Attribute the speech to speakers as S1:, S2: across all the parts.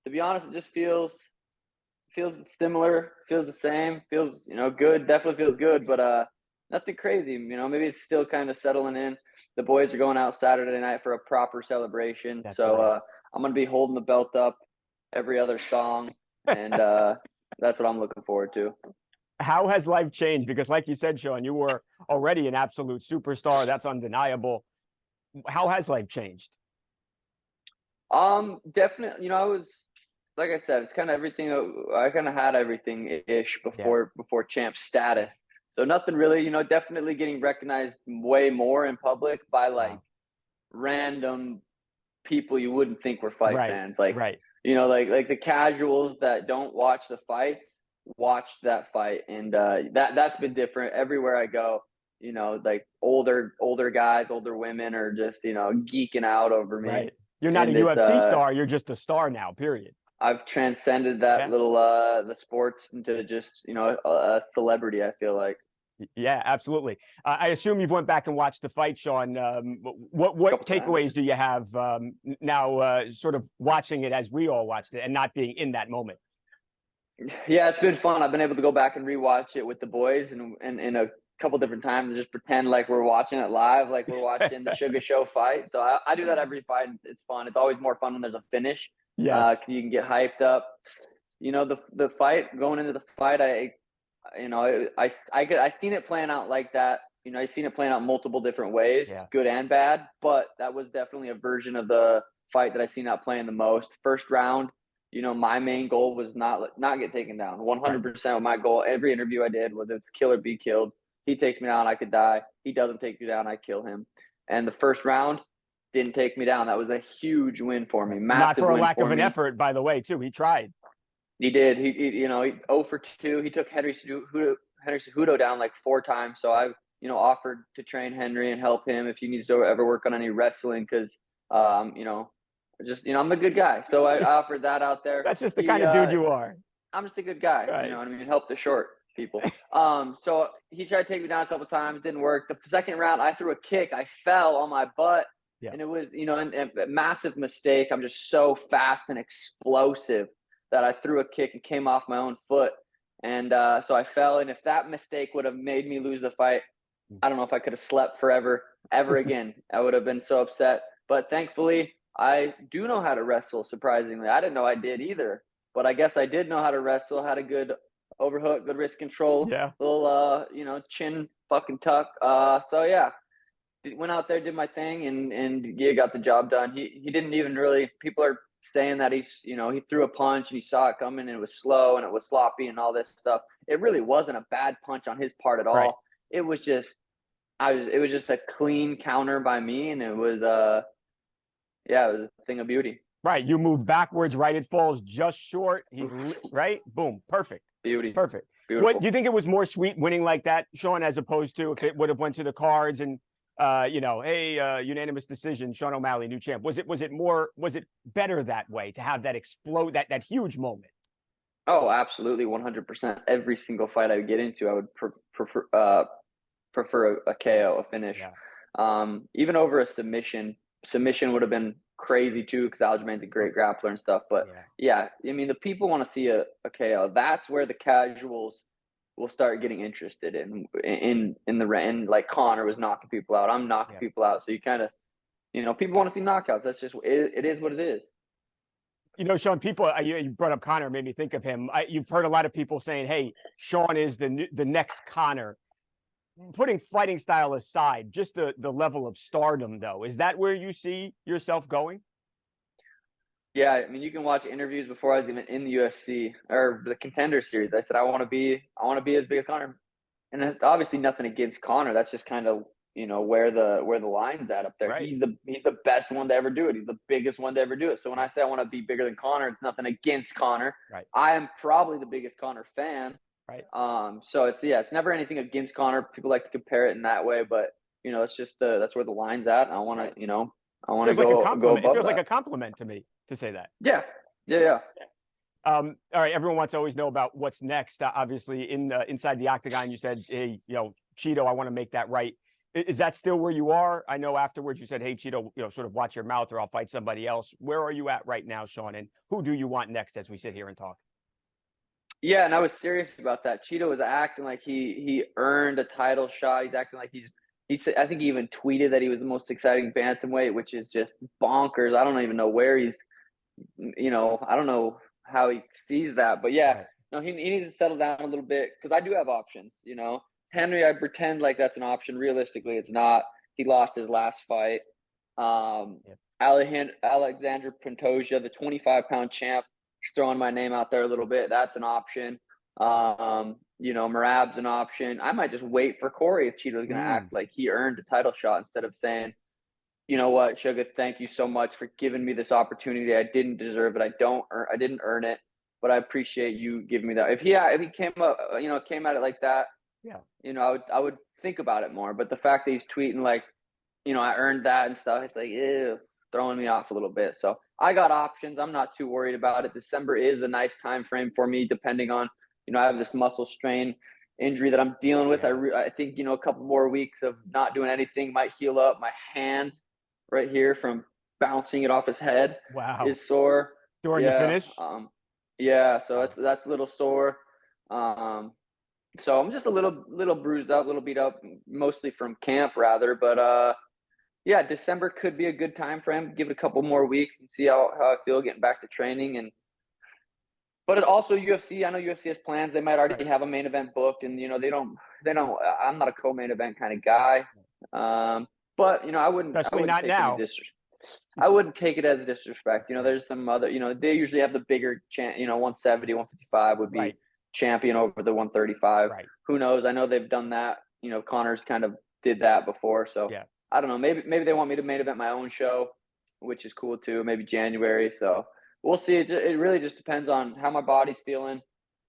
S1: To be honest, it just feels similar, feels the same, feels, good, definitely feels good, but, nothing crazy, maybe it's still kind of settling in. The boys are going out Saturday night for a proper celebration,
S2: That's
S1: so,
S2: nice.
S1: I'm gonna be holding the belt up every other song, and, that's what I'm looking forward to.
S2: How has life changed? Because like you said, Sean, you were already an absolute superstar. That's undeniable. How has life changed?
S1: Definitely, I was like I said, it's kind of everything. I kind of had everything ish
S2: Yeah.
S1: before champ status. So nothing really, definitely getting recognized way more in public by like
S2: Wow.
S1: random people you wouldn't think were fight
S2: Right.
S1: fans. Like,
S2: Right.
S1: like the casuals that don't watch the fights watched that fight, and that's been different everywhere I go. Like older guys, older women are just geeking out over me,
S2: Right. You're not a
S1: and it's
S2: UFC star. You're just a star now, period.
S1: I've transcended that
S2: Yeah.
S1: little the sports into just a celebrity. I feel like
S2: Yeah, absolutely. I assume you've went back and watched the fight, Sean. What
S1: a
S2: what
S1: couple times.
S2: takeaways do you have now, sort of watching it as we all watched it and not being in that moment?
S1: Yeah, it's been fun. I've been able to go back and rewatch it with the boys and a couple different times and just pretend like we're watching it live, like we're watching the Sugar Show fight. So I do that every fight. And it's fun. It's always more fun when there's a finish,
S2: Yes.
S1: 'cause you can get hyped up. The fight going into the fight, I seen it playing out like that. I seen it playing out multiple different ways,
S2: Yeah.
S1: good and bad. But that was definitely a version of the fight that I seen out playing the most. First round, my main goal was not get taken down.
S2: Right.
S1: 100% of my goal. Every interview I did was it's kill or be killed. He takes me down, I could die. He doesn't take me down, I kill him. And the first round didn't take me down. That was a huge win for me,
S2: Right. Not
S1: massive
S2: for a
S1: win
S2: lack of
S1: for
S2: an
S1: me.
S2: effort, by the way, too. He tried.
S1: He did. He 0 for 2. He took Henry Cejudo down like 4 times. So I, offered to train Henry and help him if he needs to ever work on any wrestling because, just I'm a good guy. So I offered that out there.
S2: That's just the kind of dude you are.
S1: I'm just a good guy. You know
S2: Right.
S1: what I mean? Help the short people. So he tried to take me down a couple times, didn't work. The second round, I threw a kick. I fell on my butt.
S2: Yeah.
S1: And it was, and a massive mistake. I'm just so fast and explosive that I threw a kick and came off my own foot. And so I fell. And if that mistake would have made me lose the fight, I don't know if I could have slept forever, ever again. I would have been so upset. But thankfully, I do know how to wrestle, surprisingly. I didn't know I did either. But I guess I did know how to wrestle, had a good overhook, good wrist control,
S2: Yeah.
S1: little, chin fucking tuck. So yeah, went out there, did my thing, and yeah, got the job done. He didn't even really. People are saying that he threw a punch and he saw it coming and it was slow and it was sloppy and all this stuff. It really wasn't a bad punch on his part at
S2: Right.
S1: all. It was just it was just a clean counter by me, and it was yeah, it was a thing of beauty.
S2: Right. You move backwards, right? It falls just short. Right. Boom. Perfect.
S1: Beauty,
S2: Perfect. What do
S1: beautiful.
S2: you think it was more sweet winning like that, Sean, as opposed to if it would have went to the cards and hey, unanimous decision, Sean O'Malley, new champ. Was it better that way to have that explode that huge moment?
S1: Oh, absolutely, 100%. Every single fight I would get into, I would prefer a KO, a finish.
S2: Yeah.
S1: Even over a submission. Submission would have been crazy too because Aljamain's a great grappler and stuff. But
S2: Yeah.
S1: yeah, I mean, the people want to see a KO. That's where the casuals will start getting interested in the ring. Like Conor was knocking people out. I'm knocking
S2: Yeah.
S1: people out. So you kind of, people want to see knockouts. That's just it is what it is.
S2: Sean, people, you brought up Conor, made me think of him. You've heard a lot of people saying, "Hey, Sean is the next Conor." Putting fighting style aside, just the level of stardom, though, is that where you see yourself going?
S1: Yeah, I mean, you can watch interviews before I was even in the UFC or the Contender Series. I said I want to be as big as Conor, and it's obviously nothing against Conor. That's just kind of where the line's at up there.
S2: Right.
S1: He's the best one to ever do it. He's the biggest one to ever do it. So when I say I want to be bigger than Conor, it's nothing against Conor.
S2: Right.
S1: I am probably the biggest Conor fan.
S2: Right.
S1: So it's never anything against Conor. People like to compare it in that way, but it's just that's where the line's at. And I want
S2: Right.
S1: to I want to
S2: Feels like a
S1: go
S2: compliment. It
S1: above
S2: feels like
S1: that.
S2: a compliment to me to say that.
S1: Yeah, yeah.
S2: All right. Everyone wants to always know about what's next. Obviously, inside the octagon, you said, "Hey, Cheeto, I want to make that right." Is that still where you are? I know afterwards you said, "Hey, Cheeto, sort of watch your mouth, or I'll fight somebody else." Where are you at right now, Sean? And who do you want next as we sit here and talk?
S1: Yeah, and I was serious about that. Cheeto was acting like he earned a title shot. He's acting like he said, I think he even tweeted that he was the most exciting bantamweight, which is just bonkers. I don't even know where he's, I don't know how he sees that, but yeah,
S2: Right.
S1: no, he needs to settle down a little bit because I do have options. Henry, I pretend like that's an option. Realistically, it's not. He lost his last fight. Um,
S2: Yeah.
S1: Alexander Pantoja, the 25-pound champ, throwing my name out there a little bit. That's an option. Marab's an option. I might just wait for Corey if Cheeto's going to
S2: Mm,
S1: act like he earned a title shot instead of saying, you know what, Sugar, thank you so much for giving me this opportunity. I didn't deserve it. I didn't earn it, but I appreciate you giving me that. If he came up, came at it like that,
S2: yeah.
S1: I would think about it more. But the fact that he's tweeting like, I earned that and stuff, it's like, ew, throwing me off a little bit. So I got options. I'm not too worried about it. December is a nice time frame for me, depending on, I have this muscle strain injury that I'm dealing with.
S2: Yeah.
S1: I think, a couple more weeks of not doing anything might heal up. My hand right here from bouncing it off his head
S2: Wow.
S1: is sore.
S2: During the
S1: Yeah.
S2: finish?
S1: Yeah. So
S2: Wow.
S1: that's a little sore. Um, so I'm just a little bruised up, a little beat up, mostly from camp rather. But yeah, December could be a good time frame. Give it a couple more weeks and see how I feel getting back to training. But it also UFC. I know UFC has plans. They might
S2: Right.
S1: already have a main event booked, and they don't. I'm not a co-main event kind of guy. But I
S2: Especially
S1: wouldn't
S2: not
S1: take any
S2: now.
S1: I wouldn't take it as disrespect.
S2: Right.
S1: There's some other. They usually have the bigger 170, 155 would be
S2: Right.
S1: champion over the 135.
S2: Right.
S1: Who knows? I know they've done that. Connor's kind of did that before, so
S2: Yeah.
S1: I don't know. Maybe they want me to main event my own show, which is cool too. Maybe January. So we'll see. It really just depends on how my body's feeling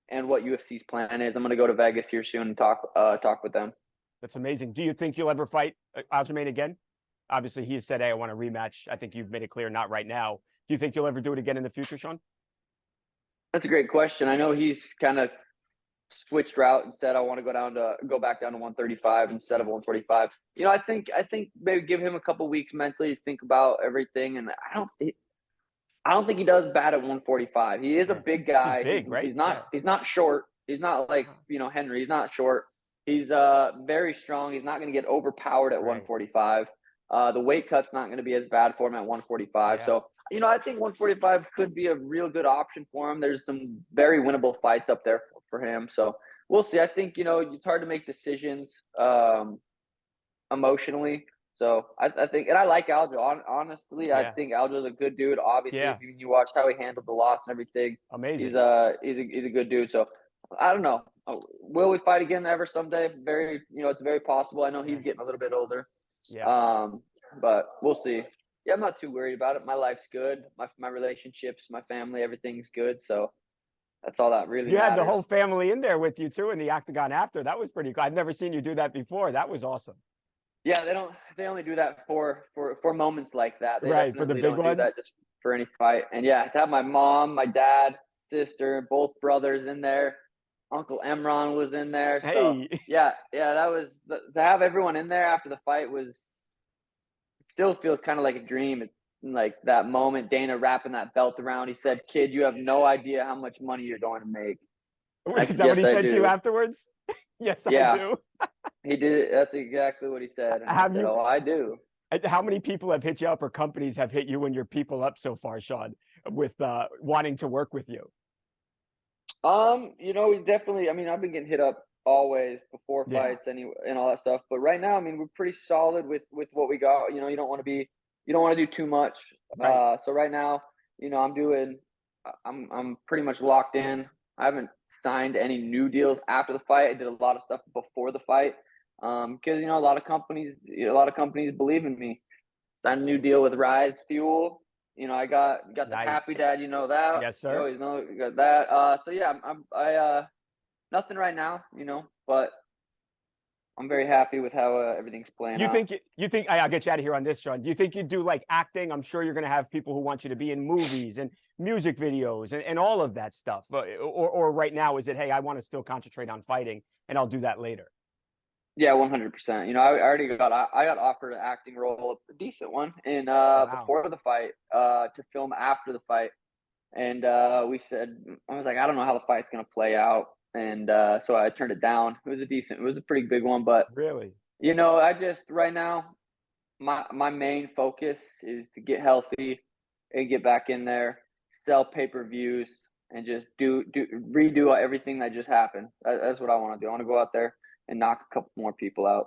S1: and what UFC's plan is. I'm gonna go to Vegas here soon and talk with them.
S2: That's amazing. Do you think you'll ever fight Aljamain again? Obviously, he has said, "Hey, I want a rematch." I think you've made it clear, not right now. Do you think you'll ever do it again in the future, Sean?
S1: That's a great question. I know he's kind of switched route and said I want to go back down to 135 instead of 145. I think maybe give him a couple weeks mentally to think about everything, and I don't think he does bad at 145. He is a
S2: Yeah.
S1: big
S2: He's
S1: guy. He's
S2: big, right?
S1: he's
S2: Yeah.
S1: not short. He's not like
S2: Uh-huh.
S1: Henry. He's not short. He's very strong. He's not going to get overpowered at
S2: Right.
S1: 145. The weight cut's not going to be as bad for him at 145.
S2: Yeah.
S1: So I think 145 could be a real good option for him. There's some very winnable fights up there for him. So we'll see. I think it's hard to make decisions emotionally. So I think, and I like Aljo. Honestly, I
S2: Yeah.
S1: think Aljo's a good dude. Obviously, if
S2: Yeah.
S1: you watch how he handled the loss and everything, he's
S2: Amazing.
S1: he's a good dude. So I don't know. Will we fight again ever someday? It's very possible. I know
S2: Yeah.
S1: he's getting a little bit older.
S2: Yeah.
S1: Um, but we'll see. Yeah, I'm not too worried about it. My life's good. My relationships, my family, everything's good. So that's all that really
S2: You had the whole
S1: matters.
S2: family in there with you too in the octagon after. That was pretty cool. I've never seen you do that before. That was awesome.
S1: Yeah, they don't. They only do that for moments like that. They
S2: Right. For the
S1: definitely
S2: big
S1: don't do that
S2: ones.
S1: just for any fight. And yeah, to have my mom, my dad, sister, both brothers in there, Uncle Emron was in there. So
S2: Hey.
S1: yeah, that was to have everyone in there after the fight was still feels kind of like a dream. It's like that moment, Dana wrapping that belt around. He said, "Kid, you have no idea how much money you're going to make." I
S2: Is
S1: said,
S2: that what
S1: "Yes,
S2: he
S1: I
S2: said to you
S1: do."
S2: afterwards? Yes, I
S1: Yeah,
S2: do.
S1: he did it. That's exactly what he said, and I
S2: Have
S1: said,
S2: you
S1: "Oh, I do."
S2: how many people have hit you up or companies have hit you and your people up so far, Sean, with wanting to work with you?
S1: We definitely. I mean, I've been getting hit up always before
S2: Yeah.
S1: fights, and all that stuff. But right now, I mean, we're pretty solid with what we got. You don't want to do too much.
S2: Right.
S1: So right now, I'm pretty much locked in. I haven't signed any new deals after the fight. I did a lot of stuff before the fight, because a lot of companies believe in me. Signed a new deal with Rise Fuel. I got the Happy
S2: Nice.
S1: Dad. You know that.
S2: Yes,
S1: You
S2: sir.
S1: always know you got that. So yeah, nothing right now. But I'm very happy with how everything's playing out.
S2: You think I'll get you out of here on this, Sean. Do you think you do like acting? I'm sure you're going to have people who want you to be in movies and music videos and all of that stuff. Or right now, is it, hey, I want to still concentrate on fighting and I'll do that later?
S1: Yeah, 100%. You know, I already I got offered an acting role, a decent one, in
S2: Wow.
S1: before the fight, to film after the fight. And we said, I was like, I don't know how the fight's gonna play out. And so I turned it down. It was a pretty big one, but
S2: Really?
S1: you know, I just right now my main focus is to get healthy and get back in there, sell pay-per-views, and just do redo everything that just happened. That's what I want to do. I want to go out there and knock a couple more people out.